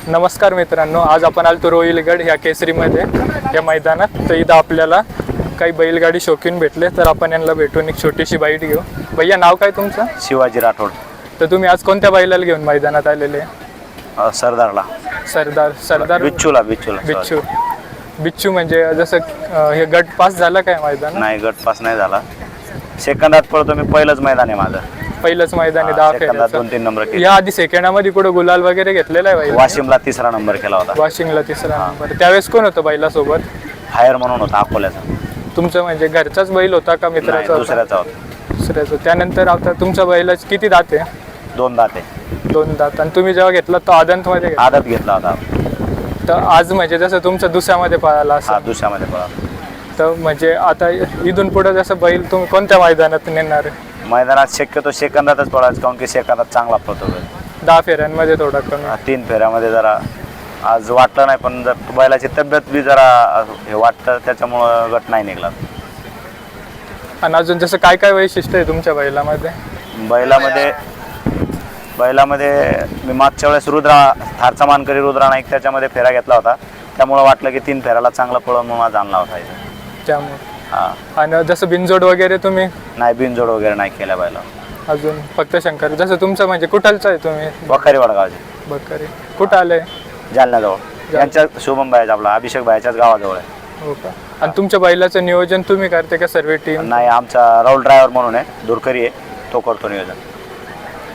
नमस्कार मित्रांनो, आज आपण आलतो रोहिलगड ह्या केसरीमध्ये या मैदानात. तर इथं आपल्याला काही बैलगाडी शौकीन भेटले, तर आपण यांना भेटून एक छोटीशी बाईट घेऊ. भैया, नाव काय तुमचं? शिवाजी राठोड. तर तुम्ही आज कोणत्या बैलाला घेऊन मैदानात आलेले? सरदारला. सरदार बिच्छू म्हणजे जसं हे गट पास झालं काय मैदान? नाही, गट पास नाही झाला. सेकंदात पळतो मी, पहिलंच मैदान आहे माझं. पहिलंच मैदान आहे 10 फेऱ्याचं. 2-3 नंबर केले. या आधी सेकंडामध्ये कुठे गुलाल वगैरे घेतलेला आहे बैल? वाशिमला 3रा नंबर केला होता. वाशिमला 3रा नंबर. त्यावेळेस कोण होतं बैलासोबत? फायर म्हणून होता अकोल्याचा. तुमचं म्हणजे घरचाच बैल होता का मित्राचा? दुसऱ्याचा होता. दुसऱ्याचं. त्यानंतर आता तुमच्या बैलाची किती दात आहे? 2 दात आहे. 2 दात. आणि तुम्ही जेव्हा घेतला तो आदंतमध्ये घेतला? आदत घेतला होता. तर आज म्हणजे जसं तुमच्या दुसऱ्यामध्ये पळाला असं, दुसऱ्यामध्ये पळाला. तर म्हणजे आता इथून पुढे जसं बैल तुम्ही कोणत्या मैदानात नेणार आहे? मैदानात शक्यतो सेकंदातच पळायचं, कारण की सेकंदात चांगला पळतो बैल. 10 फेऱ्यांमध्ये थोडा कमी. 3 फेऱ्यामध्ये जरा आज वाटलं नाही, पण जर बैलाची तब्येत बी जरा हे वाटतं, त्याच्यामुळं गट नाही निघला. आणि अजून जसं काय काय वैशिष्ट्य आहे तुमच्या बैलामध्ये? बैलामध्ये मी मागच्या वेळेस थारचा मानकरी रुद्रा नाईक त्याच्यामध्ये फेरा घेतला होता, त्यामुळं वाटलं की 3 फेऱ्याला चांगला पळून म्हणून आज आणला होता इथे. त्यामुळे हां. आणि जसं बिनजोड वगैरे तुम्ही? नाही, बिनजोड वगैरे नाही केल्या बैला. अजून फक्त शंकर. जसं तुमचं म्हणजे कुठलचं आहे तुम्ही? बखारी वडगावचे. बकरी. कुठं आलंय? जालन्याजवळ. यांच्या शुभम भाईचा, आपला अभिषेक भाईच्याच गावाजवळ आहे. हो का? आणि तुमच्या बैलाचं नियोजन तुम्ही करते का सर्व टीम? नाही, आमचा राहुल ड्रायव्हर म्हणून आहे, दुरकरी आहे, तो करतो नियोजन.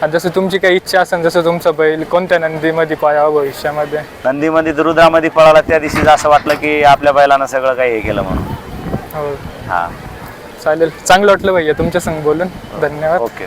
आणि जसं तुमची काही इच्छा असेल, जसं तुमचा बैल कोणत्या नंदीमध्ये पाहावा भविष्यामध्ये? नंदीमध्ये रुद्रामध्ये पळाला त्या दिवशी असं वाटलं की आपल्या बैलानं सगळं काही हे केलं म्हणून. हो. हां. चालेल. चांगलं वाटलं भैया तुमच्या संग बोलून. धन्यवाद. ओके.